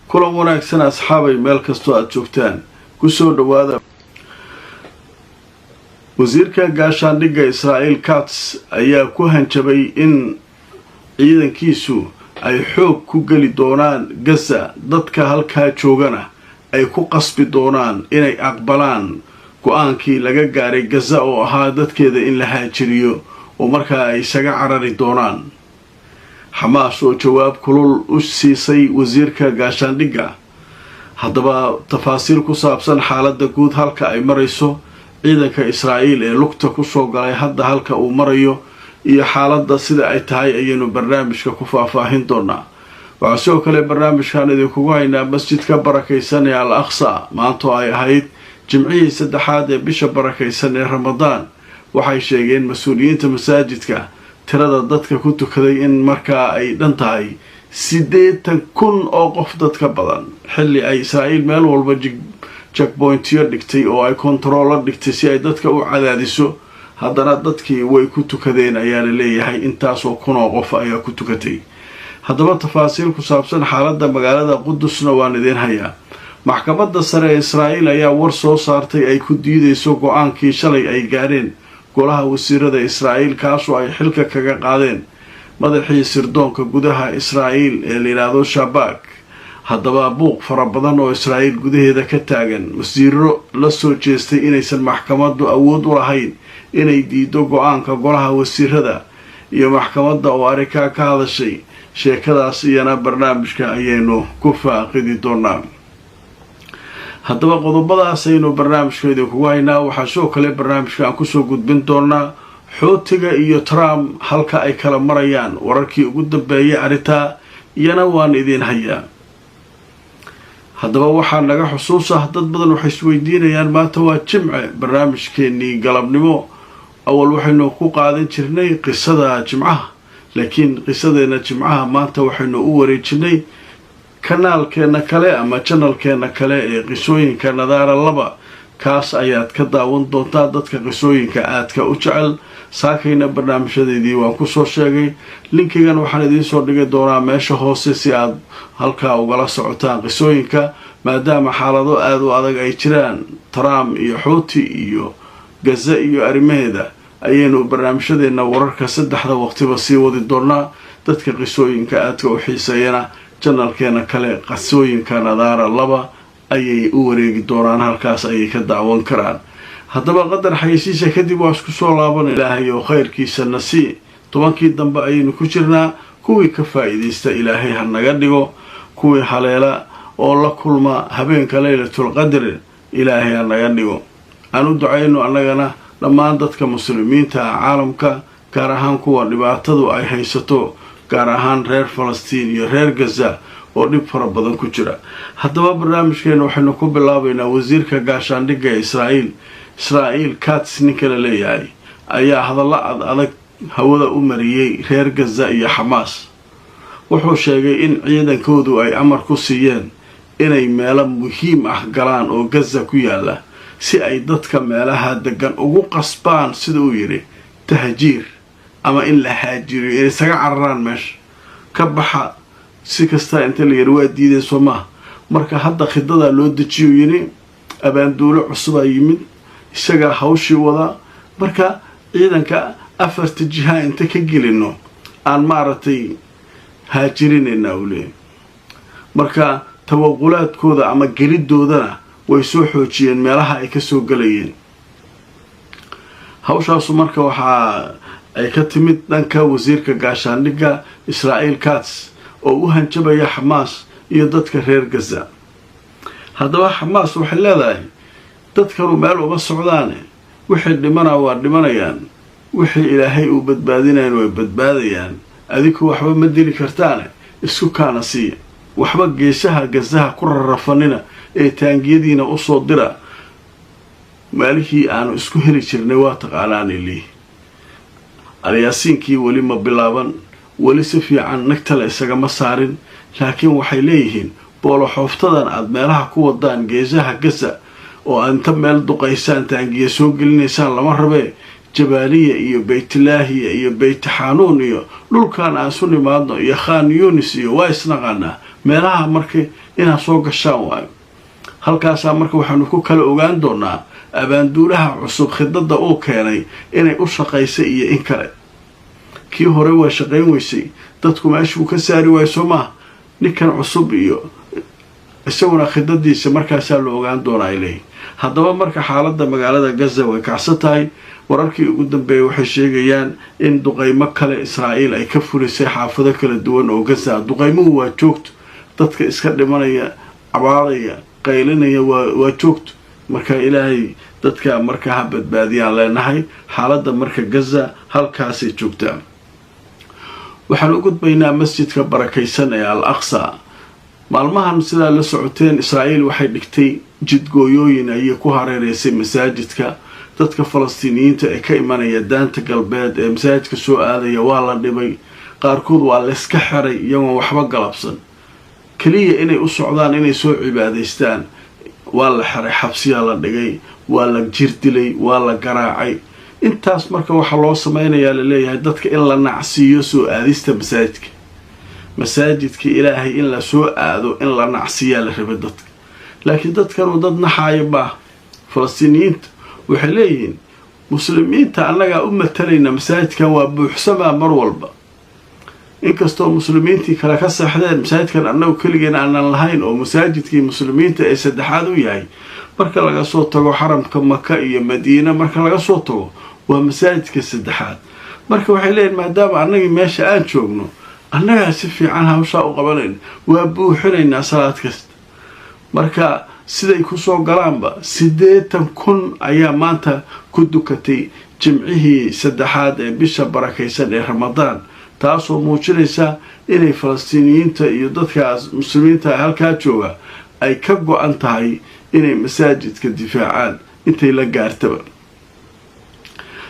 kulan wanaagsan asxaabay meel kastoo aad joogtaan kusoo dhawaada. wasiirka gaashaandhigga Israa'iil Katz ayaa ku hanjabay in ciidankiisu ay xoog ku gali doonaan Gaza, dadka halkaa joogana ay ku qasbi doonaan inay aqbalaan go'aankii laga gaaray Gaza oo ahaa dadkeeda in la haajiriyo oo markaa ay isaga carari doonaan. Xamaas oo jawaab kulul u siisay wasiirka gaashaandhigga. haddaba tafaasiil ku saabsan xaaladda guud halka ay marayso ciidanka Israa'iil ee lugta ku soo galay hadda halka uu marayo iyo xaaladda sida ay tahay ayaynu barnaamijka ku faahfaahin doonaa. waxaa sidoo kale barnaamijkan idinkugu haynaa masjidka barakaysan ee Al-Aqsa maanta ay ahayd jimcihii saddexaad ee bisha barakaysan ee Ramadaan. waxay sheegeen mas'uuliyiinta masaajidka tirada dadka ku tukaday in markaa ay dhan tahay 80,000 oo qof dadka badan, xilli ay Israa'iil meel walba checkpointyo dhigtay oo ay kontaroolo dhigtay si ay dadka u cadaadiso. haddana dadkii way ku tukadeen ayaa la leeyahay intaasoo kun oo qof ayaa ku tukatay. haddaba tafaasiil ku saabsan xaaladda magaalada Qudusna waan idin hayaa. maxkamadda sare ee Israa'iil ayaa war soo saartay ay ku diidayso go'aankii shalay ay gaareen golaha wasiirada Israa'iil kaasoo ay xilka kaga qaadeen madaxii sirdoonka gudaha Israa'iil ee la yiraahdo Shabak. haddaba buuq fara badan oo Israa'iil gudaheeda ka taagan, wasiiro la soo jeestay inaysan maxkamaddu awood u lahayn inay diido go'aanka golaha wasiirada iyo maxkamadda oo arrinkaa ka hadashay. sheekadaas iyana barnaamijka ayaynu ku faaqidi doonaa. haddaba qodobadaas ayaynu barnaamijka idinkugu haynaa. waxaa sidoo kale barnaamijka aan kusoo gudbin doonaa Xuutiga iyo Trump halka ay kala marayaan, wararkii ugu dambeeyay arrintaa iyana waan idin hayaa. haddaba waxaa naga xusuusa dad badan waxay isweydiinayaan maanta waa jimce, barnaamijkeennii galabnimo awal waxaynu ku qaadan jirnay qisada jimcaha, laakiin qisadeena jimcaha maanta waxaynu u wareejinay kanaalkeena kale ama channelkeena kale ee qisooyinka Nadaara 2. kaas ayaad ka daawan doontaa dadka qisooyinka aadka u jecel. saakayna barnaamijyadeedii waan ku soo sheegay, linkigan waxaan idiin soo dhigi doonaa meesha hoose si aad halkaa ugala socotaan qisooyinka, maadaama xaalado aad u adag ay jiraan. Trump iyo Xuuti iyo Gaza iyo arrimaheeda ayaynu barnaamijyadeena wararka saddexda waqtiba sii wadi doonaa. dadka qisooyinka aadka u xiiseeyana channelkeena kale qisooyinka Nadaara 2 ayay u wareegi doonaan, halkaas ayay ka daawan karaan. haddaba qadar xayeysiisa kadib waa isku soo laaban. ilaahay oo khayrkiisa nasii 10kii dambe ayaynu ku jirnaa. kuwii ka faa'iideysta ilaahay ha naga dhigo, kuwii haleela oo la kulma habeenka laylatul qadr ilaahay ha naga dhigo. aan u ducayno annagana dhammaan dadka muslimiinta caalamka, gaar ahaan kuwa dhibaatadu ay haysato, gaar ahaan reer Falastiin iyo reer Gaza oo dhib fara badan ku jira. haddaba barnaamijkeena waxaynu ku bilaabaynaa wasiirka gaashaandhigga ee Israa'iil Katz ninka la leeyahay ayaa hadallo adag hawada u mariyay reer Gaza iyo Xamaas. wuxuu sheegay in ciidankoodu ay amar ku siiyeen inay meelo muhiim ah galaan oo Gaza ku yaala si ay dadka meelaha degan ugu qasbaan, sida uu yiri, tahjiir ama in la haajiriyo, inay isaga cararaan meesha ka baxa. si kasta inta la yiri waa diiday Soomaa. marka hadda khidada loo dejiyo yiri abaanduulo cusub ay yimid, isaga hawshii wada. marka ciidanka afarta jiha inta ka gelino aan maaragtay haajirinayna ule. marka tawaqulaadkooda ama gelidoodana way soo xoojiyeen meelaha ay ka soo galayeen. hawshaas marka waxa ay ka timid dhanka wasiirka gaashaandhigga Israa'iil Katz oo u hanjabaya Xamaas iyo dadka reer Gaza. haddaba Xamaas waxay leedahay dadkanu meel uma socdaan, wixii dhimana waa dhimanayaan, wixii ilaahay uu badbaadinayaan way badbaadayaan. adigu waxba ma dili kartaan, isku kaana sii waxba geesaha Gazaha ku rarafanina ee taangiyadiina u soo dira. maalihii aanu isku heli jirnay waa taqaanaan ilii Al-Yaasiinkii weli ma bilaaban, weli si fiican nagta la isagama saarin, laakiin waxay leeyihiin boolo xooftadan aad meelaha ku wadaan geesaha Gaza oo anta meel duqaysaan taangiya soo gelinaysaan lama rabe. Jabaaliya iyo Baytlaahiya iyo Bayt Xanuun iyo dhulkan aan soo nimaadno iyo Khan Yunis iyo waa isnaqaana meelaha marka inaa soo gashaan waayo. halkaasaa marka waxaanu ku kala ogaan doonaa abaanduulaha cusub khidada uu keenay inay u shaqaysay iyo in kale. kii hore waa shaqayn weysay, dadku meeshuu ka saari waayo soo maaha. ninkan cusub iyo isaguna khidadiisa markaasaa la ogaan doonaa ilay. haddaba marka xaaladda magaalada Gaza way kacsan tahay. wararkii ugu dambeeyay waxay sheegayaan in duqeymo kale Israa'iil ay ka fulisay xaafado kala duwan oo Gaza. duqeymuhu waa joogto, dadka iska dhimanaya, cabaadaya, qaylinaya waa joogto. marka ilaahay dadka marka ha badbaadiyaan leenahay. xaaladda marka Gaza halkaasay joogtaa. waxaan u gudbaynaa masjidka barakaysan ee Al-Aqsa. maalmahan sidaa la socoteen Israa'iil waxay dhigtay jidgooyooyin ay ku hareereysay masaajidka. dadka Falastiiniyiinta ee ka imanaya daanta galbeed ee masaajidka soo aadaya waa la dhibay. qaarkood waa la iska xiray iyagoo waxba galabsan, kaliya inay u socdaan inay soo cibaadaystaan. waa la xiray, xabsiyaa la dhigay, waa la jir dilay, waa la garaacay. intaas marka waxaa loo sameynayaa laleeyahay dadka in la nacsiiyo soo aadista masaajidka. masaajidka ilaahay in la soo aado in la nacsiiyaa la raba dadka. laakiin dadkanu dad naxaaya baa. falastiiniyiinta waxay leeyihiin muslimiinta annagaa u matalayna, masaajidkan waa buuxsamaa mar walba. inkastoo muslimiintii kale ka saxdeen masaajidkan annagu keligeena aanan lahayn oo masaajidkii muslimiinta ee saddexaad u yahay. marka laga soo tago xaramka Maka iyo Madiina, marka laga soo tago waa masaajidka saddexaad. marka waxay leeyihiin maadaama annagii meesha aan joogno, annagaa si fiican hawshaa u qabanayn, waa buuxinaynaa salaad kasta. marka siday kusoo galaanba 80,000 ayaa maanta ku dukatay jimcihii saddexaad ee bisha barakaysan ee Ramadaan. taasoo muujinaysa inay Falastiiniyiinta iyo dadkaas muslimiinta halkaa jooga ay ka go-an tahay inay masaajidka difaacaan intay la gaartaba.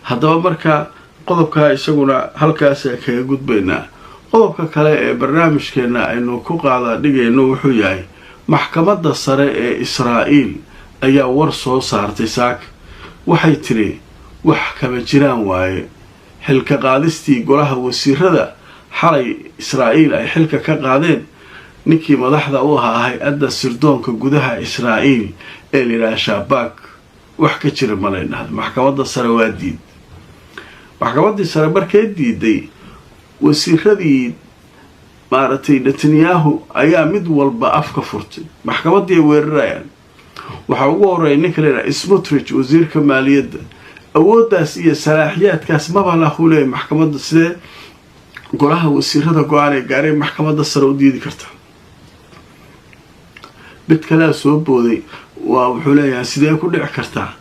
haddaba marka qodobkaa isaguna halkaas kaga gudbaynaa. qodobka kale ee barnaamijkeena aynu ku qaada dhigayno wuxuu yahay maxkamadda sare ee Israa'iil ayaa war soo saartay saaka. waxay tiri wax kama jiraan waaye. xilka qaadistii golaha wasiirada xalay Israa'iil ay xilka ka qaadeen ninkii madaxda u ahaa hay-adda sirdoonka gudaha Israa'iil ee la yiraahdo Shabak, wax ka jira ma leeyahay. maxkamadda sare waa diid. maxkamaddii sare markay diiday, wasiiradii maaragtay Netanyahu ayaa mid walba afka furtay. maxkamaddii weerarayaan. waxaa ugu horeeyay ninka la yiraahdo Smotrich, wasiirka maaliyadda. awooddaas iyo salaaxiyaadkaas maba lahu leeyahay maxkamadda. sidee golaha wasiirada go-aan ee gaaray maxkamadda sare u diidi karta? mid kalea soo booday waa wuxuu leeyahay sidee ku dhici kartaa?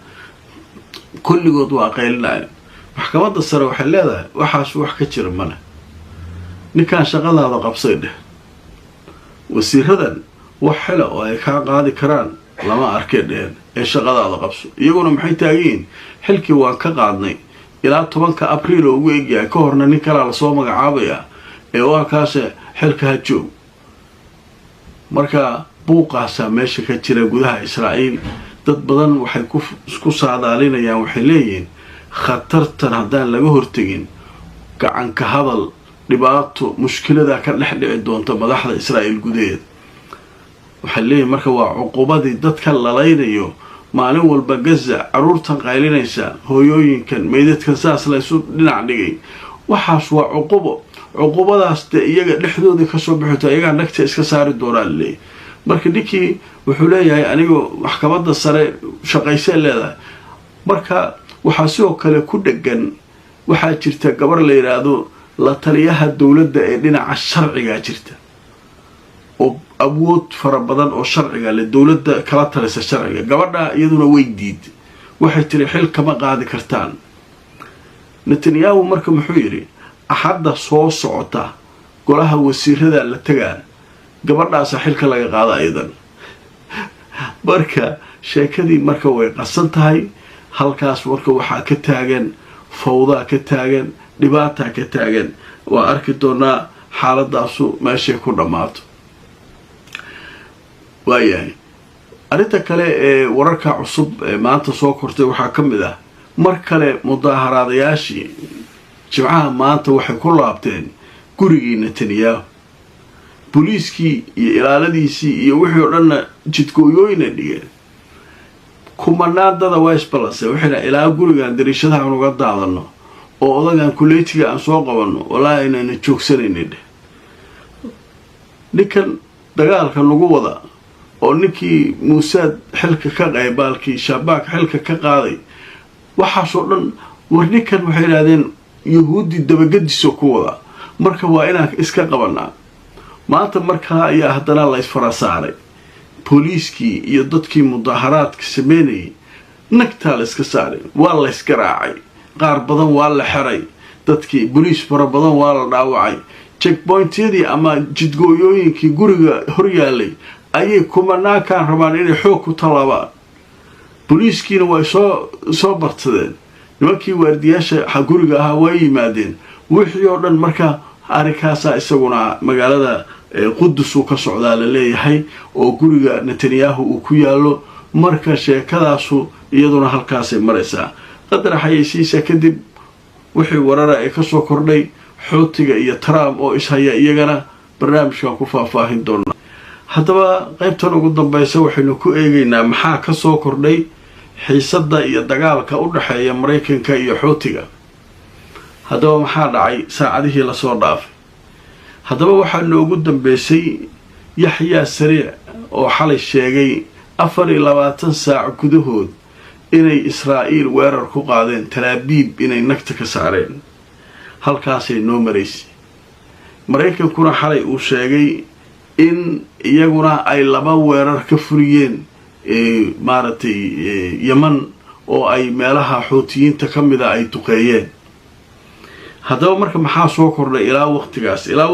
kulligood waa qaylinaya. maxkamadda sare waxay leedahay waxaas wax ka jira male. ninkaan shaqadaada qabsay dheh. wasiiradan wax xila oo ay kaa qaadi karaan lama arkay dheheen ee shaqadaada qabso. iyaguna maxay taagiin? xilkii waan ka qaadnay ilaa 10 Abriil oo ugu egyahay, ka horna nin kalaa lasoo magacaabaya ee waa kaase xilka ha joog. marka buuqaasaa meesha ka jira gudaha Israa'iil. dad badan waxay ku saadaalinayaan, waxay leeyihiin khatartan haddaan laga hortegin gacan ka hadal, dhibaato, mushkilada ka dhex dhici doonta madaxda Israa'iil gudaheeda. waxay leeyihiin marka waa cuqubadii dadka lalaynayo maalin walba Gaza, caruurtan qaylinaysa, hooyooyinkan meydadkan saas la isu dhinac dhigay. waxaas waa cuqubo. cuqubadaas de iyaga dhexdooda kasoo bixito iyagaa nagta iska saari doonaa leeyahay. marka ninkii wuxuu leeyahay anigoo maxkamadda sare shaqaysay leedahay. marka waxaa sidoo kale ku dhegan, waxaa jirta gabar la yiraahdo la taliyaha dowladda ee dhinaca sharciga jirta oo awood fara badan oo sharciga leh, dowladda kala talisa sharciga. gabadha iyaduna way diiday, waxay tiri xil kama qaadi kartaan. Netanyahu marka muxuu yiri axadda soo socota golaha wasiirada la tagaan, gabadhaas xilka laga qaado aydan. marka sheekadii marka way qasan tahay. halkaas marka waxaa ka taagan fawda, ka taagan dhibaata, ka taagan. waa arki doonaa xaaladaasu meeshay ku dhammaato. waayahay arrinta kale ee wararka cusub ee maanta soo kortay waxaa ka mid ah mar kale mudaaharaadayaashii jimcaha maanta waxay ku laabteen gurigii Netanyahu. booliiskii iyo ilaaladiisii iyo wixii oo dhanna jidkooyooyina dhigeen kumanaadada waa isbalase waxayna ilaa gurigan dariishadaha aan uga daadano oo odagan kuleetiga aan soo qabano walaa inayna joogsanaynin ninkan dagaalka lagu wada oo ninkii muusaad xilka ka qaybaalkii shabaak xilka ka qaaday waxaasoo dhan war ninkan waxay yidhahdeen yahuudi dabagadiso ku wada marka waa inaan iska qabanaa maanta markaa ayaa haddana la isfara saaray booliiskii iyo dadkii mudaharaadka sameynayay nagtaa la iska saaray waa la isgaraacay qaar badan waa la xiray dadkii booliis fara badan waa la dhaawacay checkpointyadii ama jidgooyooyinkii guriga horyaalay ayay kumanaakaan rabaan inay xoog ku tallaabaan booliiskiina way soo bartadeen nimankii waardiyaasha guriga ahaa waa yimaadeen wixii oo dhan marka arrinkaasaa isaguna magaalada qudus uu ka socdaa la leeyahay oo guriga netanyahu uu ku yaallo marka sheekadaasu iyaduna halkaasay maraysaa qadar xayeysiisa kadib wixii warara ay ka soo kordhay xuutiga iyo trump oo ishaya iyagana barnaamijkan ku faahfaahin doonaa haddaba qaybtan ugu dambaysa waxaynu ku eegaynaa maxaa ka soo kordhay xiisadda iyo dagaalka u dhexeeya maraykanka iyo xuutiga haddaba maxaa dhacay saacadihii lasoo dhaafay haddaba waxaa noogu dambeysay yaxyaa sariic oo xalay sheegay 24 saac gudahood inay israa'iil weerar ku qaadeen talaabiib inay nagta ka saareen halkaasay noo maraysay maraykankuna xalay uu sheegay in iyaguna ay 2 weerar ka furiyeen maaragtay yaman oo ay meelaha xuutiyiinta ka mida ay duqeeyeen haddaba marka maxaa soo kordhay ilaa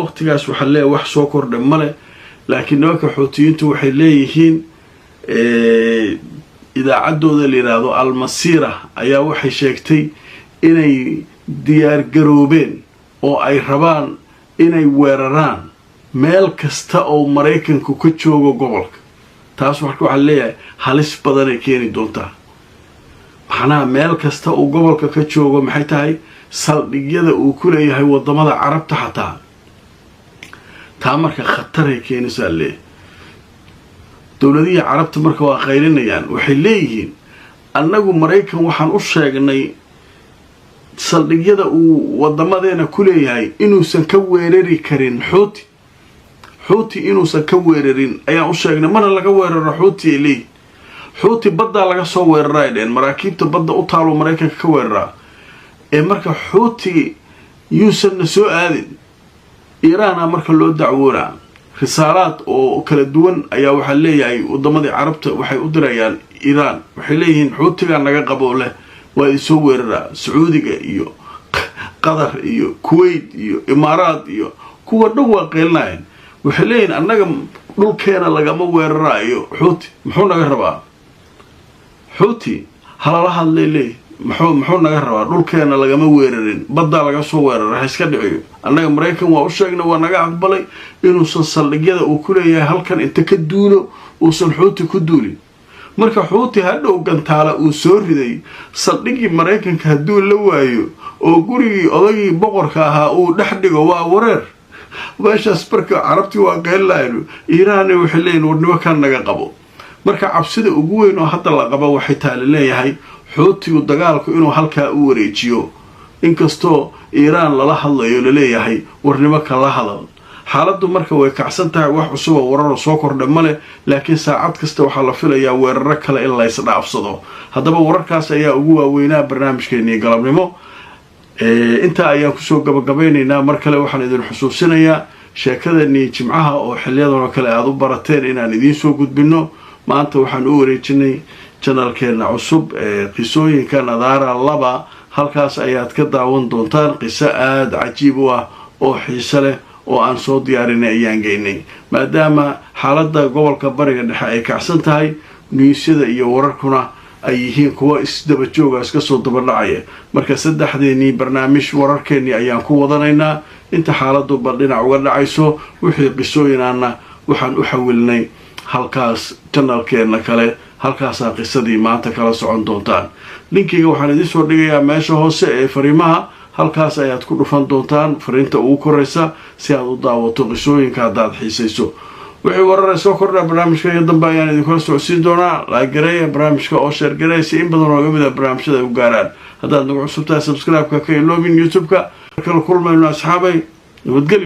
waqtigaas waxaa leeyahay wax soo kordhay male laakiin nimanka xuutiyiintu waxay leeyihiin idaacaddooda la yidhaahdo almasiira ayaa waxay sheegtay inay diyaargaroobeen oo ay rabaan inay weeraraan meel kasta oo maraykanku ka joogo gobolka taas marka waxaa leeyahay halis badanay keeni doontaa maxnaha meel kasta uu gobolka ka joogo maxay tahay saldhigyada uu ku leeyahay wadamada carabta xataa taa marka khataray keenaysaa leeyahay dowladihii carabta marka waa qaylinayaan waxay leeyihiin annagu maraykan waxaan u sheegnay saldhigyada uu wadamadeena ku leeyahay inuusan ka weerari karin xuuti inuusan ka weerarin ayaan u sheegnay mana laga weeraro xuuti ay leeyihin xuuti baddaa laga soo weeraray dheen maraakiibta badda u taalo maraykanka ka weeraraa ee marka xuuti yuusanna soo aadin iiraana marka loo dacwoonaa risaalaad oo kala duwan ayaa waxaa leeyahay wadamadii carabta waxay u dirayaan iiraan waxay leeyihiin xuutigaa naga qabo leh waa isoo weeraraa sacuudiga iyo qatar iyo kuwait iyo imaaraad iyo kuwa dhan waa qeylinayan waxay leeyihiin annaga dhulkeena lagama weeraraayo xuuti muxuu naga rabaa xuuti halala hadlay leeyihi muxuu naga rabaa dhulkeena lagama weerarin baddaa laga soo weerara ha iska dhiciyo annaga maraykan waa u sheegnay waa naga aqbalay inuusan saldhigyada uu ku leeyahay halkan inta ka duulo uusan xuuti ku duulin marka xuuti hadhow gantaala uu soo riday saldhigii maraykanka hadduu la waayo oo gurigii odagii boqorka ahaa uu dhex dhigo waa wareer meeshaas marka carabtii waa qeyllayno iiraanna waxay leeyihin war nimankan naga qabo marka cabsida ugu weyn oo hadda la qabo waxay taala leeyahay xuutigu dagaalku inuu halkaa u wareejiyo inkastoo iiraan lala hadlayo laleeyahay war nimanka la hadal xaaladdu marka way kacsan tahay wax cusub oo wararo soo kordha male laakiin saacad kasta waxaa la filayaa weeraro kale in la isdhaafsado haddaba wararkaas ayaa ugu waaweynaa barnaamijkeennii galabnimo intaa ayaan kusoo gabagabaynaynaa mar kale waxaan idin xusuusinayaa sheekadanii jimcaha oo xiliyadanoo kale aada u barateen inaan idiin soo gudbino maanta waxaan u wareejinay janalkeena cusub qisooyinka nadaara 2 halkaas ayaad ka daawan doontaan qiso aada cajiib u ah oo xiise leh oo aan soo diyaarinay ayaan geynay maadaama xaaladda gobolka bariga dhexe ay kacsan tahay niyuusyada iyo wararkuna ay yihiin kuwa isdaba jooga iska soo dabadhacaya marka saddexdeenii barnaamij wararkeennii ayaan ku wadanaynaa inta xaaladdu bal dhinac uga dhacayso wixii qisooyinaana waxaan u xawilnay halkaas janalkeenna kale halkaasaa qisadii maanta kala socon doontaan linkiga waxaan idiin soo dhigayaa meesha hoose ee fariimaha halkaas ayaad ku dhufan doontaan fariinta ugu koraysa si aad u daawato qisooyinka haddaad xiisayso wixii warar soo kordha barnaamijka iyo dambe ayaan idinkula socodsiin doonaa laagareeya barnaamijka oo sheer gareeya si in badan oo ga mid ah barnaamijyada ay u gaaraan haddaad nagu cusubtahay subscribe-ka ka iloobin youtube-ka kala kulmayno asxaabay nabadgelyo